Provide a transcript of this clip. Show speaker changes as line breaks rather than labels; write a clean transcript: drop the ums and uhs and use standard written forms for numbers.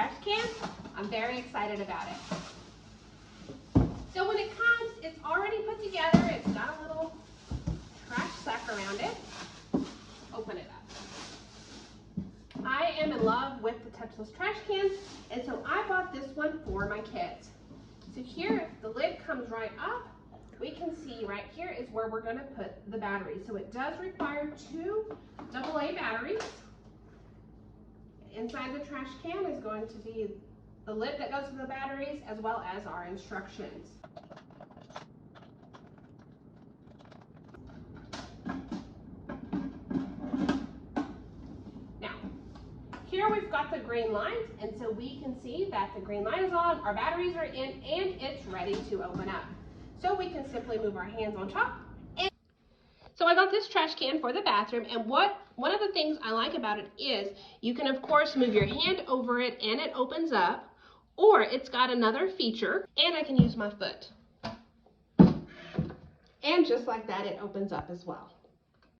trash can. I'm very excited about it. So when it comes, it's already put together. It's got a little trash sack around it. Open it up. I am in love with the touchless trash cans, and so I bought this one for my kids. So here, the lid comes right up. We can see right here is where we're going to put the batteries. So it does require 2 AA batteries. Inside the trash can is going to be the lid that goes with the batteries, as well as our instructions. Now, here we've got the green light, and so we can see that the green light is on, our batteries are in, and it's ready to open up. So we can simply move our hands on top. So I got this trash can for the bathroom, and one of the things I like about it is you can of course move your hand over it and it opens up, or it's got another feature, and I can use my foot. And just like that, it opens up as well.